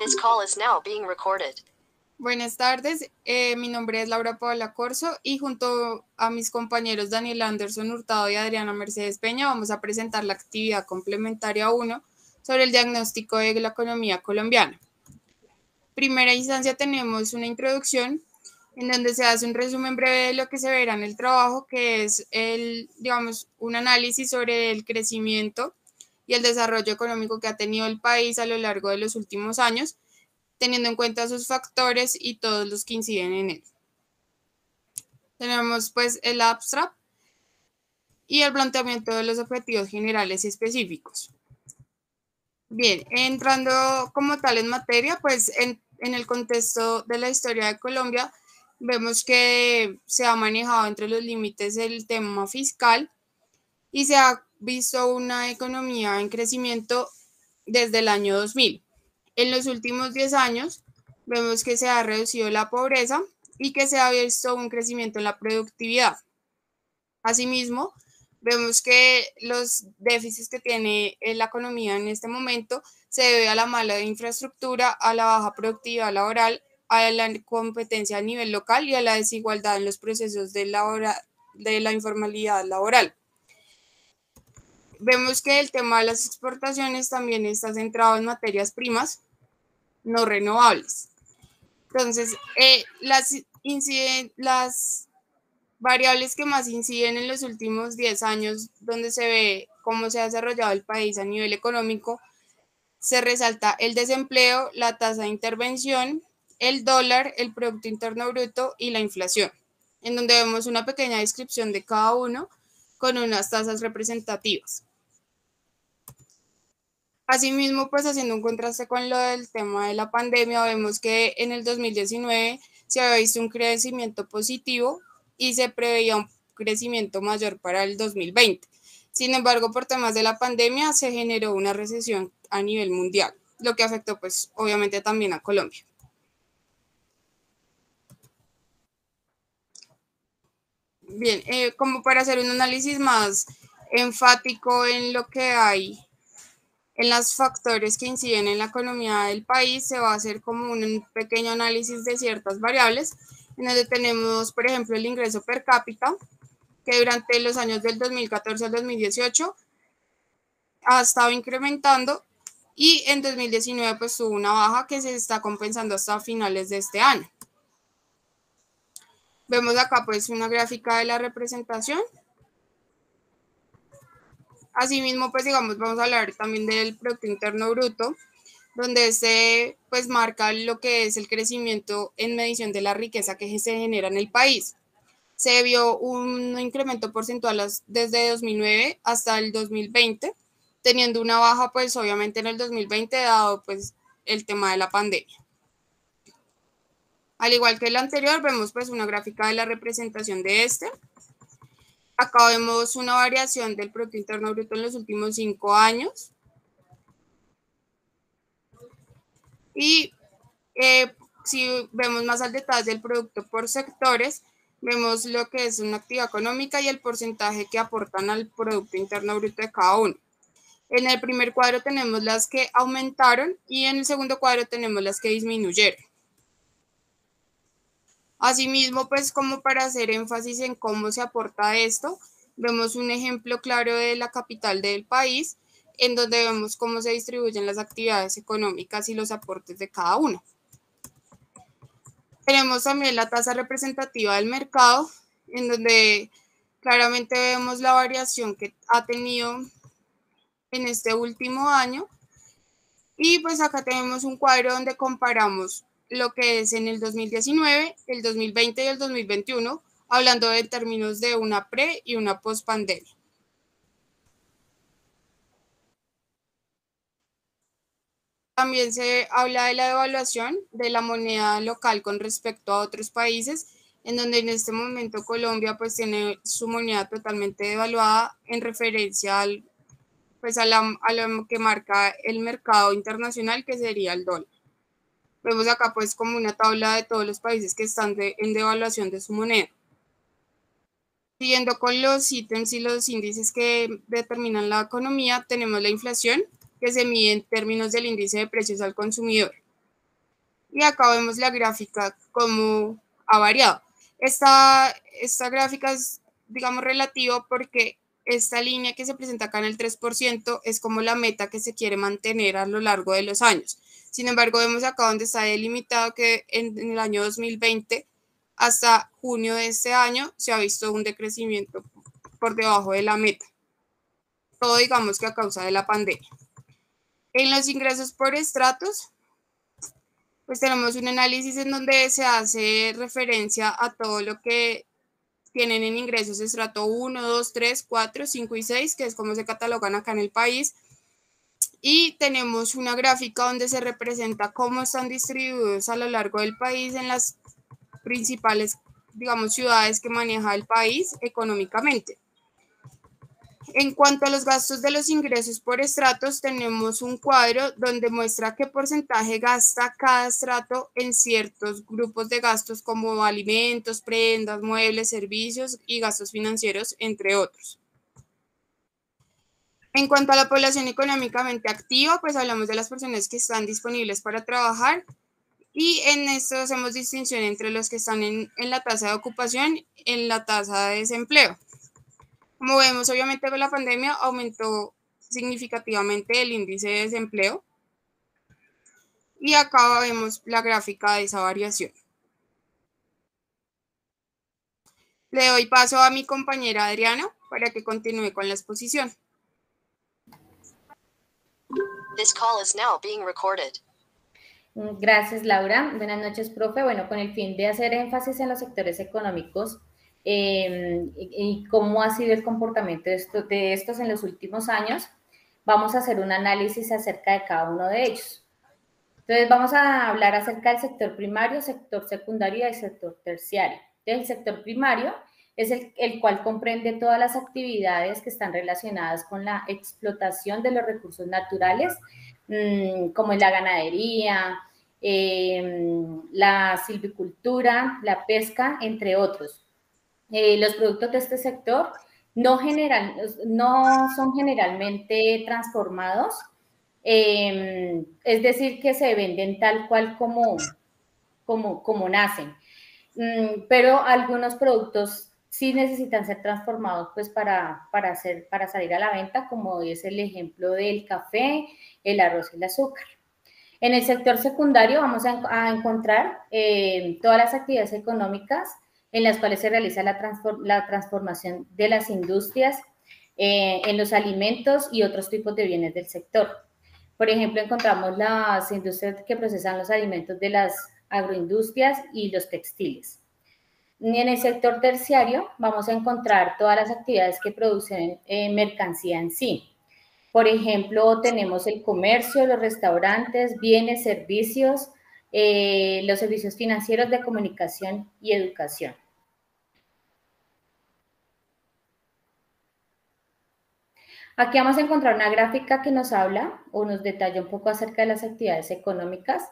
This call is now being recorded. Buenas tardes, mi nombre es Laura Paola Corso y junto a mis compañeros Daniel Anderson Hurtado y Adriana Mercedes Peña vamos a presentar la actividad complementaria 1 sobre el diagnóstico de la economía colombiana. Primera instancia tenemos una introducción en donde se hace un resumen breve de lo que se verá en el trabajo, que es un análisis sobre el crecimiento y el desarrollo económico que ha tenido el país a lo largo de los últimos años, teniendo en cuenta sus factores y todos los que inciden en él. Tenemos pues el abstract y el planteamiento de los objetivos generales y específicos. Bien, entrando como tal en materia, pues en el contexto de la historia de Colombia, vemos que se ha manejado entre los límites del tema fiscal y se ha visto una economía en crecimiento desde el año 2000. En los últimos 10 años vemos que se ha reducido la pobreza y que se ha visto un crecimiento en la productividad. Asimismo, vemos que los déficits que tiene la economía en este momento se debe a la mala infraestructura, a la baja productividad laboral, a la competencia a nivel local y a la desigualdad en los procesos de la informalidad laboral. Vemos que el tema de las exportaciones también está centrado en materias primas no renovables. Entonces, las variables que más inciden en los últimos 10 años, donde se ve cómo se ha desarrollado el país a nivel económico, se resalta el desempleo, la tasa de intervención, el dólar, el Producto Interno Bruto y la inflación, en donde vemos una pequeña descripción de cada uno con unas tasas representativas. Asimismo, pues haciendo un contraste con lo del tema de la pandemia, vemos que en el 2019 se había visto un crecimiento positivo y se preveía un crecimiento mayor para el 2020. Sin embargo, por temas de la pandemia se generó una recesión a nivel mundial, lo que afectó pues obviamente también a Colombia. Bien, como para hacer un análisis más enfático en lo que hay en los factores que inciden en la economía del país, se va a hacer como un pequeño análisis de ciertas variables, en donde tenemos, por ejemplo, el ingreso per cápita, que durante los años del 2014 al 2018 ha estado incrementando y en 2019 pues tuvo una baja que se está compensando hasta finales de este año. Vemos acá pues una gráfica de la representación. Asimismo, pues digamos, vamos a hablar también del Producto Interno Bruto, donde se pues marca lo que es el crecimiento en medición de la riqueza que se genera en el país. Se vio un incremento porcentual desde 2009 hasta el 2020, teniendo una baja pues obviamente en el 2020 dado pues el tema de la pandemia. Al igual que el anterior, vemos pues una gráfica de la representación de este. Acá vemos una variación del Producto Interno Bruto en los últimos 5 años. Y si vemos más al detalle del producto por sectores, vemos lo que es una actividad económica y el porcentaje que aportan al Producto Interno Bruto de cada uno. En el primer cuadro tenemos las que aumentaron y en el segundo cuadro tenemos las que disminuyeron. Asimismo, pues como para hacer énfasis en cómo se aporta esto, vemos un ejemplo claro de la capital del país, en donde vemos cómo se distribuyen las actividades económicas y los aportes de cada uno. Tenemos también la tasa representativa del mercado, en donde claramente vemos la variación que ha tenido en este último año. Y pues acá tenemos un cuadro donde comparamos lo que es en el 2019, el 2020 y el 2021, hablando de términos de una pre y una post pandemia. También se habla de la devaluación de la moneda local con respecto a otros países, en donde en este momento Colombia pues tiene su moneda totalmente devaluada en referencia al, pues a lo que marca el mercado internacional, que sería el dólar. Vemos acá pues como una tabla de todos los países que están en devaluación de su moneda. Siguiendo con los ítems y los índices que determinan la economía, tenemos la inflación, que se mide en términos del índice de precios al consumidor. Y acá vemos la gráfica cómo ha variado. Esta gráfica es, digamos, relativa porque esta línea que se presenta acá en el 3% es como la meta que se quiere mantener a lo largo de los años. Sin embargo, vemos acá donde está delimitado que en el año 2020 hasta junio de este año se ha visto un decrecimiento por debajo de la meta. Todo, digamos, que a causa de la pandemia. En los ingresos por estratos, pues tenemos un análisis en donde se hace referencia a todo lo que tienen en ingresos estrato 1, 2, 3, 4, 5 y 6, que es como se catalogan acá en el país. Y tenemos una gráfica donde se representa cómo están distribuidos a lo largo del país en las principales, digamos, ciudades que maneja el país económicamente. En cuanto a los gastos de los ingresos por estratos, tenemos un cuadro donde muestra qué porcentaje gasta cada estrato en ciertos grupos de gastos como alimentos, prendas, muebles, servicios y gastos financieros, entre otros. En cuanto a la población económicamente activa, pues hablamos de las personas que están disponibles para trabajar y en esto hacemos distinción entre los que están en la tasa de ocupación y en la tasa de desempleo. Como vemos, obviamente con la pandemia aumentó significativamente el índice de desempleo y acá vemos la gráfica de esa variación. Le doy paso a mi compañera Adriana para que continúe con la exposición. This call is now being recorded. Gracias, Laura. Buenas noches, profe. Bueno, con el fin de hacer énfasis en los sectores económicos y cómo ha sido el comportamiento de estos en los últimos años, vamos a hacer un análisis acerca de cada uno de ellos. Entonces, vamos a hablar acerca del sector primario, sector secundario y el sector terciario. Entonces, el sector primario es el cual comprende todas las actividades que están relacionadas con la explotación de los recursos naturales, como es la ganadería, la silvicultura, la pesca, entre otros. Los productos de este sector no son generalmente transformados, es decir, que se venden tal cual como nacen. Pero algunos productos sí necesitan ser transformados pues para salir a la venta, como es el ejemplo del café, el arroz y el azúcar. En el sector secundario vamos a encontrar todas las actividades económicas en las cuales se realiza la transformación de las industrias en los alimentos y otros tipos de bienes del sector. Por ejemplo, encontramos las industrias que procesan los alimentos de las agroindustrias y los textiles. En el sector terciario vamos a encontrar todas las actividades que producen mercancía en sí. Por ejemplo, tenemos el comercio, los restaurantes, bienes, servicios, los servicios financieros, de comunicación y educación. Aquí vamos a encontrar una gráfica que nos habla o nos detalla un poco acerca de las actividades económicas.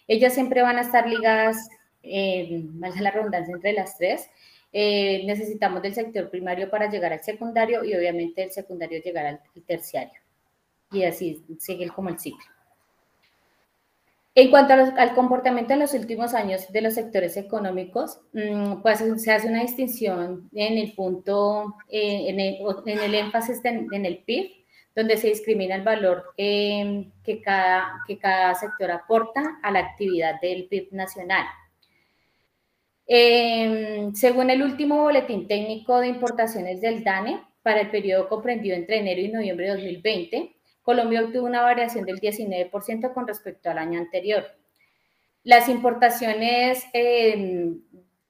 Ellas siempre van a estar ligadas, valga la redundancia, entre las tres. Necesitamos del sector primario para llegar al secundario y obviamente del secundario llegar al terciario. Y así sigue como el ciclo. En cuanto al comportamiento en los últimos años de los sectores económicos, pues se hace una distinción en el punto, en el énfasis en el PIB, donde se discrimina el valor que cada sector aporta a la actividad del PIB nacional. Según el último boletín técnico de importaciones del DANE, para el periodo comprendido entre enero y noviembre de 2020, Colombia obtuvo una variación del 19% con respecto al año anterior. Las importaciones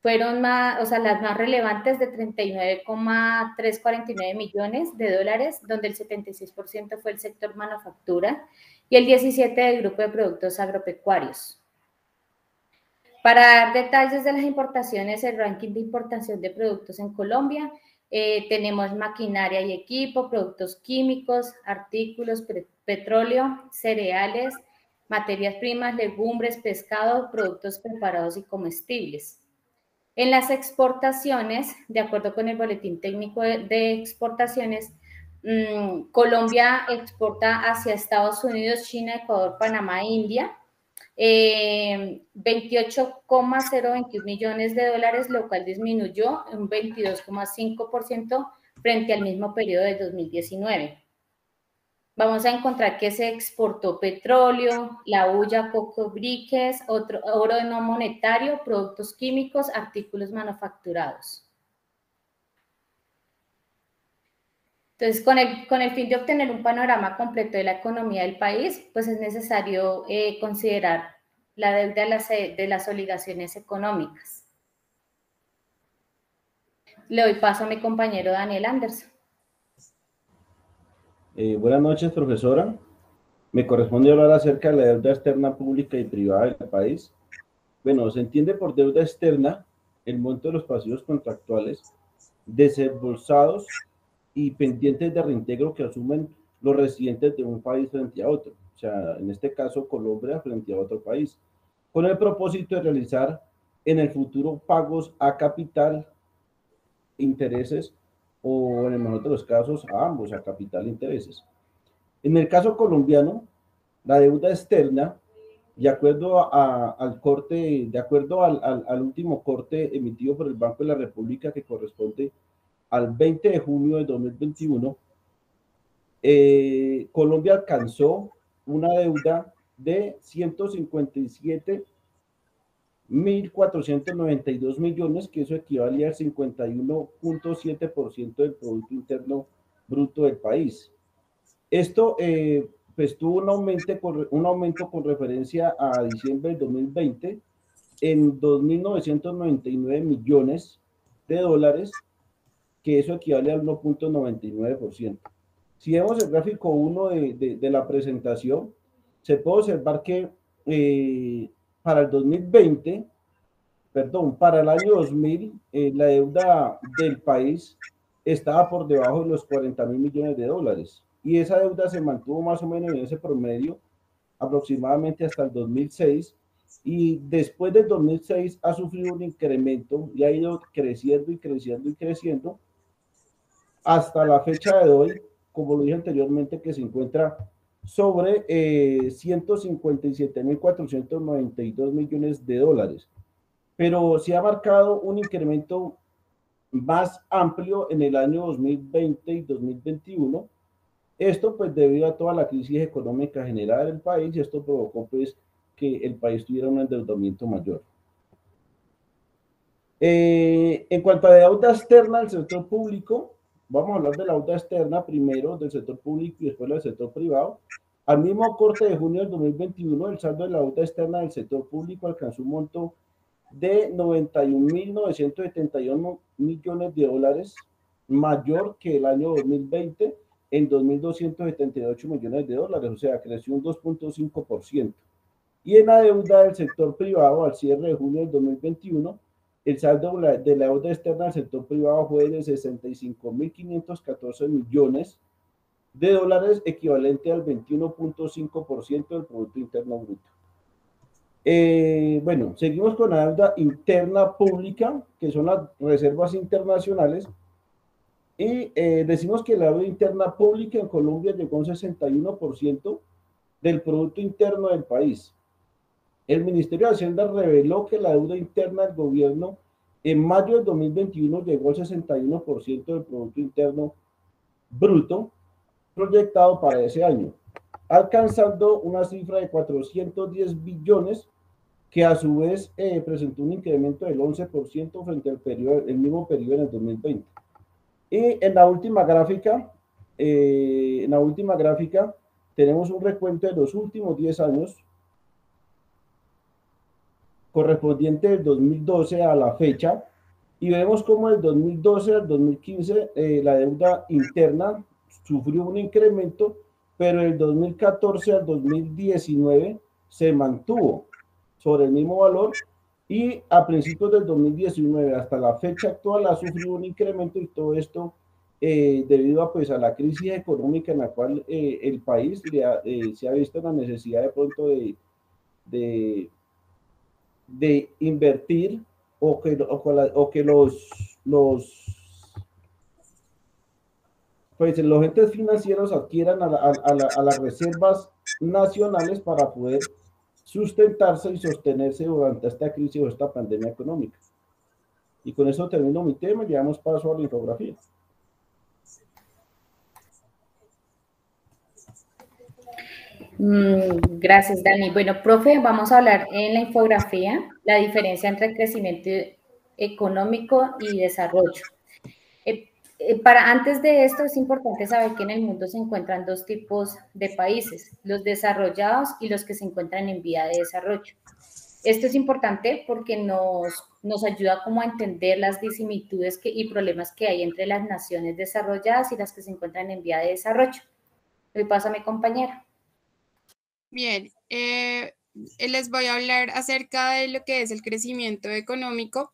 fueron las más relevantes, de 39,349 millones de dólares, donde el 76% fue el sector manufactura y el 17% del grupo de productos agropecuarios. Para dar detalles de las importaciones, el ranking de importación de productos en Colombia, tenemos maquinaria y equipo, productos químicos, artículos, petróleo, cereales, materias primas, legumbres, pescado, productos preparados y comestibles. En las exportaciones, de acuerdo con el boletín técnico de exportaciones, Colombia exporta hacia Estados Unidos, China, Ecuador, Panamá e India 28,021 millones de dólares, lo cual disminuyó un 22,5% frente al mismo periodo de 2019. Vamos a encontrar que se exportó petróleo, la hulla, coco, briques, oro no monetario, productos químicos, artículos manufacturados. Entonces, con el fin de obtener un panorama completo de la economía del país, pues es necesario considerar la deuda de las obligaciones económicas. Le doy paso a mi compañero Daniel Anderson. Buenas noches, profesora. Me corresponde hablar acerca de la deuda externa pública y privada del país. Bueno, se entiende por deuda externa el monto de los pasivos contractuales desembolsados y pendientes de reintegro que asumen los residentes de un país frente a otro. O sea, en este caso, Colombia frente a otro país, con el propósito de realizar en el futuro pagos a capital, intereses, o en el mejor de los casos, a ambos, a capital e intereses. En el caso colombiano, la deuda externa, de acuerdo al corte, de acuerdo al último corte emitido por el Banco de la República, que corresponde al 20 de junio de 2021, Colombia alcanzó una deuda de 157.492 millones, que eso equivalía al 51.7% del Producto Interno Bruto del país. Esto pues tuvo un aumento con referencia a diciembre de 2020 en 2.999 millones de dólares, que eso equivale al 1.99%. Si vemos el gráfico 1 de la presentación, se puede observar que para el 2020, perdón, para el año 2000, la deuda del país estaba por debajo de los 40.000 millones de dólares. Y esa deuda se mantuvo más o menos en ese promedio aproximadamente hasta el 2006. Y después del 2006 ha sufrido un incremento y ha ido creciendo y creciendo y creciendo hasta la fecha de hoy, como lo dije anteriormente, que se encuentra sobre 157.492 millones de dólares. Pero se ha marcado un incremento más amplio en el año 2020 y 2021. Esto pues debido a toda la crisis económica generada del país, y esto provocó pues que el país tuviera un endeudamiento mayor. En cuanto a la deuda externa del sector público, vamos a hablar de la deuda externa primero del sector público y después del sector privado. Al mismo corte de junio del 2021, el saldo de la deuda externa del sector público alcanzó un monto de 91.971 millones de dólares, mayor que el año 2020 en 2.278 millones de dólares, o sea, creció un 2.5%. Y en la deuda del sector privado, al cierre de junio del 2021, el saldo de la deuda externa del sector privado fue de 65.514 millones de dólares, equivalente al 21.5% del Producto Interno Bruto. Bueno, seguimos con la deuda interna pública, que son las reservas internacionales, y decimos que la deuda interna pública en Colombia llegó a un 61% del Producto Interno del país. El Ministerio de Hacienda reveló que la deuda interna del gobierno en mayo de 2021 llegó al 61% del Producto Interno Bruto proyectado para ese año, alcanzando una cifra de 410 billones, que a su vez presentó un incremento del 11% frente al el mismo periodo en el 2020. Y en la última gráfica, tenemos un recuento de los últimos 10 años, correspondiente del 2012 a la fecha, y vemos cómo del 2012 al 2015 la deuda interna sufrió un incremento, pero del 2014 al 2019 se mantuvo sobre el mismo valor, y a principios del 2019 hasta la fecha actual ha sufrido un incremento, y todo esto debido a, pues, a la crisis económica en la cual el país se ha visto la necesidad de pronto de invertir, o que pues los entes financieros adquieran a las reservas nacionales para poder sustentarse y sostenerse durante esta crisis o esta pandemia económica. Y con eso termino mi tema y damos paso a la infografía. Gracias, Dani. Bueno, profe, vamos a hablar en la infografía la diferencia entre crecimiento económico y desarrollo. Antes de esto es importante saber que en el mundo se encuentran dos tipos de países, los desarrollados y los que se encuentran en vía de desarrollo. Esto es importante porque nos ayuda como a entender las disimilitudes y problemas que hay entre las naciones desarrolladas y las que se encuentran en vía de desarrollo. Le paso a mi compañera. Bien, les voy a hablar acerca de lo que es el crecimiento económico.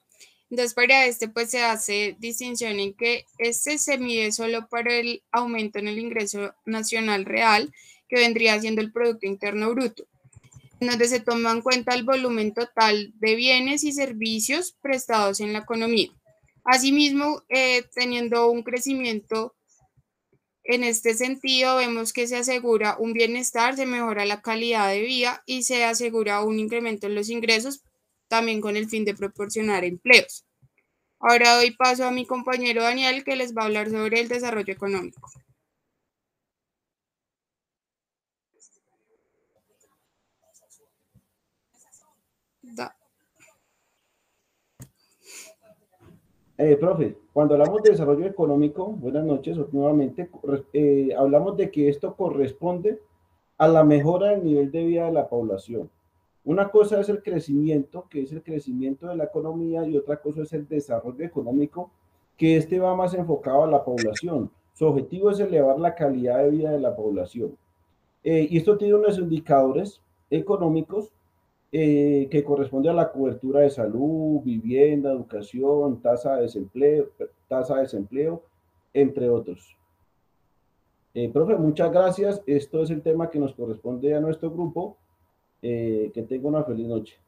Entonces, para pues se hace distinción en que se mide solo para el aumento en el ingreso nacional real, que vendría siendo el Producto Interno Bruto, en donde se toma en cuenta el volumen total de bienes y servicios prestados en la economía. Asimismo, teniendo un crecimiento en este sentido, vemos que se asegura un bienestar, se mejora la calidad de vida y se asegura un incremento en los ingresos, también con el fin de proporcionar empleos. Ahora doy paso a mi compañero Daniel, que les va a hablar sobre el desarrollo económico. Profe, cuando hablamos de desarrollo económico, buenas noches nuevamente, hablamos de que esto corresponde a la mejora del nivel de vida de la población. Una cosa es el crecimiento, que es el crecimiento de la economía, y otra cosa es el desarrollo económico, que este va más enfocado a la población. Su objetivo es elevar la calidad de vida de la población. Y esto tiene unos indicadores económicos que corresponde a la cobertura de salud, vivienda, educación, tasa de desempleo, entre otros. Profe, muchas gracias. Esto es el tema que nos corresponde a nuestro grupo. Que tenga una feliz noche.